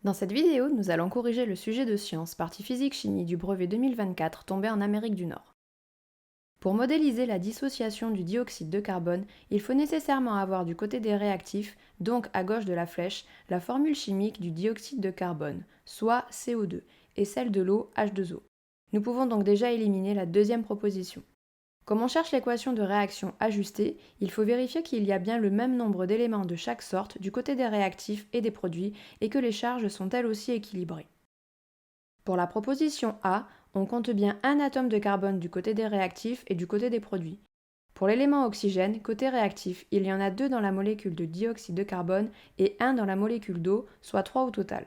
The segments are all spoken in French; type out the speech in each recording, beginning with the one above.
Dans cette vidéo, nous allons corriger le sujet de sciences, partie physique-chimie du brevet 2024 tombé en Amérique du Nord. Pour modéliser la dissociation du dioxyde de carbone, il faut nécessairement avoir du côté des réactifs, donc à gauche de la flèche, la formule chimique du dioxyde de carbone, soit CO2, et celle de l'eau H2O. Nous pouvons donc déjà éliminer la deuxième proposition. Comme on cherche l'équation de réaction ajustée, il faut vérifier qu'il y a bien le même nombre d'éléments de chaque sorte du côté des réactifs et des produits et que les charges sont elles aussi équilibrées. Pour la proposition A, on compte bien un atome de carbone du côté des réactifs et du côté des produits. Pour l'élément oxygène, côté réactif, il y en a deux dans la molécule de dioxyde de carbone et un dans la molécule d'eau, soit 3 au total.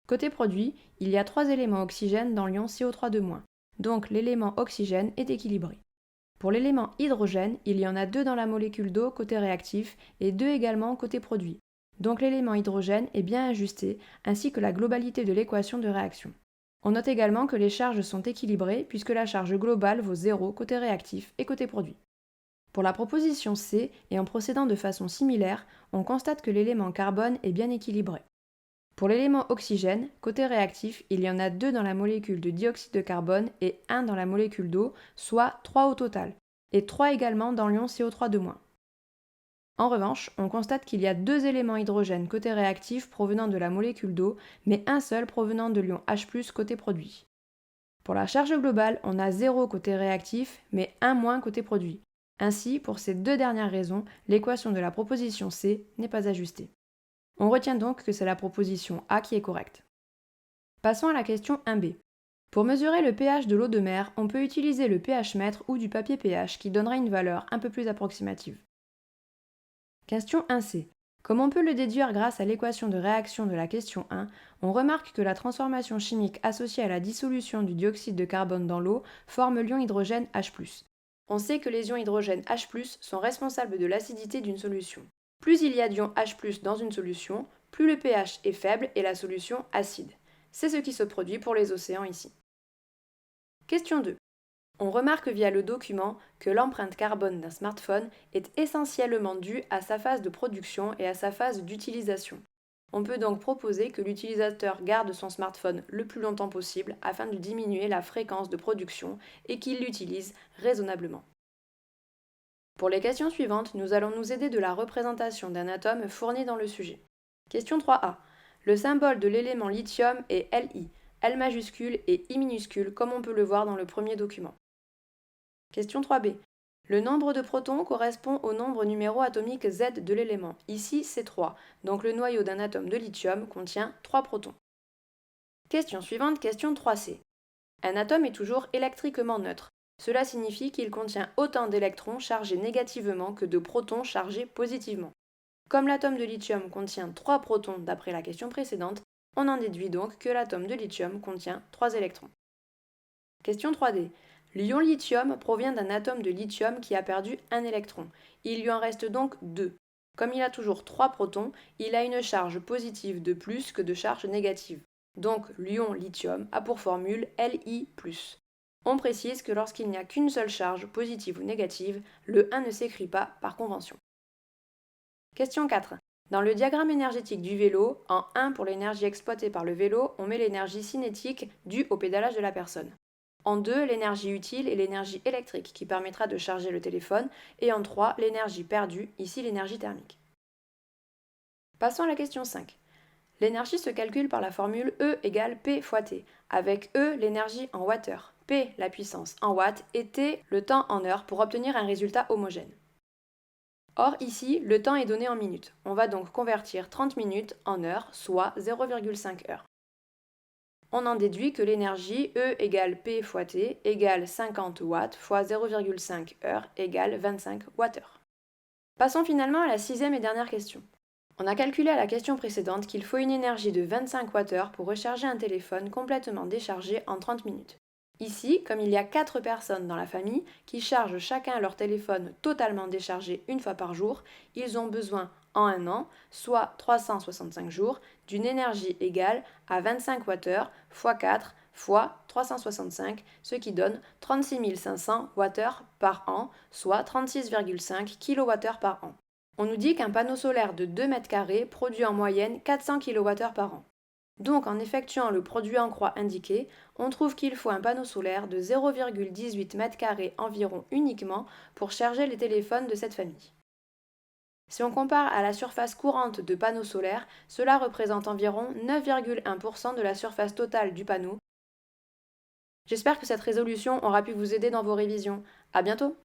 Côté produit, il y a 3 éléments oxygène dans l'ion CO3-, donc l'élément oxygène est équilibré. Pour l'élément hydrogène, il y en a deux dans la molécule d'eau côté réactif et deux également côté produit. Donc l'élément hydrogène est bien ajusté, ainsi que la globalité de l'équation de réaction. On note également que les charges sont équilibrées puisque la charge globale vaut 0 côté réactif et côté produit. Pour la proposition C, et en procédant de façon similaire, on constate que l'élément carbone est bien équilibré. Pour l'élément oxygène, côté réactif, il y en a deux dans la molécule de dioxyde de carbone et un dans la molécule d'eau, soit 3 au total, et 3 également dans l'ion CO3-. En revanche, on constate qu'il y a deux éléments hydrogène côté réactif provenant de la molécule d'eau, mais un seul provenant de l'ion H+ côté produit. Pour la charge globale, on a 0 côté réactif, mais 1- côté produit. Ainsi, pour ces deux dernières raisons, l'équation de la proposition C n'est pas ajustée. On retient donc que c'est la proposition A qui est correcte. Passons à la question 1b. Pour mesurer le pH de l'eau de mer, on peut utiliser le pH-mètre ou du papier pH qui donnera une valeur un peu plus approximative. Question 1c. Comme on peut le déduire grâce à l'équation de réaction de la question 1, on remarque que la transformation chimique associée à la dissolution du dioxyde de carbone dans l'eau forme l'ion hydrogène H+. On sait que les ions hydrogène H+, sont responsables de l'acidité d'une solution. Plus il y a d'ions H+ dans une solution, plus le pH est faible et la solution acide. C'est ce qui se produit pour les océans ici. Question 2. On remarque via le document que l'empreinte carbone d'un smartphone est essentiellement due à sa phase de production et à sa phase d'utilisation. On peut donc proposer que l'utilisateur garde son smartphone le plus longtemps possible afin de diminuer la fréquence de production et qu'il l'utilise raisonnablement. Pour les questions suivantes, nous allons nous aider de la représentation d'un atome fourni dans le sujet. Question 3a. Le symbole de l'élément lithium est Li, L majuscule et I minuscule comme on peut le voir dans le premier document. Question 3b. Le nombre de protons correspond au nombre numéro atomique Z de l'élément. Ici, c'est 3, donc le noyau d'un atome de lithium contient 3 protons. Question suivante, question 3c. Un atome est toujours électriquement neutre. Cela signifie qu'il contient autant d'électrons chargés négativement que de protons chargés positivement. Comme l'atome de lithium contient 3 protons d'après la question précédente, on en déduit donc que l'atome de lithium contient 3 électrons. Question 3d. L'ion lithium provient d'un atome de lithium qui a perdu un électron. Il lui en reste donc 2. Comme il a toujours 3 protons, il a une charge positive de plus que de charge négative. Donc l'ion lithium a pour formule Li+. On précise que lorsqu'il n'y a qu'une seule charge, positive ou négative, le 1 ne s'écrit pas par convention. Question 4. Dans le diagramme énergétique du vélo, en 1 pour l'énergie exploitée par le vélo, on met l'énergie cinétique due au pédalage de la personne. En 2, l'énergie utile et l'énergie électrique qui permettra de charger le téléphone. Et en 3, l'énergie perdue, ici l'énergie thermique. Passons à la question 5. L'énergie se calcule par la formule E égale P fois T, avec E l'énergie en wattheure, P la puissance en watts et T le temps en heures pour obtenir un résultat homogène. Or ici, le temps est donné en minutes. On va donc convertir 30 minutes en heures, soit 0,5 heures. On en déduit que l'énergie E égale P fois T égale 50 watts fois 0,5 heures égale 25 Wh. Passons finalement à la sixième et dernière question. On a calculé à la question précédente qu'il faut une énergie de 25 Wh pour recharger un téléphone complètement déchargé en 30 minutes. Ici, comme il y a 4 personnes dans la famille qui chargent chacun leur téléphone totalement déchargé une fois par jour, ils ont besoin en un an, soit 365 jours, d'une énergie égale à 25 Wh fois 4 fois 365, ce qui donne 36 500 Wh par an, soit 36,5 kWh par an. On nous dit qu'un panneau solaire de 2 mètres carrés produit en moyenne 400 kWh par an. Donc en effectuant le produit en croix indiqué, on trouve qu'il faut un panneau solaire de 0,18 m² environ uniquement pour charger les téléphones de cette famille. Si on compare à la surface courante de panneaux solaires, cela représente environ 9,1% de la surface totale du panneau. J'espère que cette résolution aura pu vous aider dans vos révisions. À bientôt!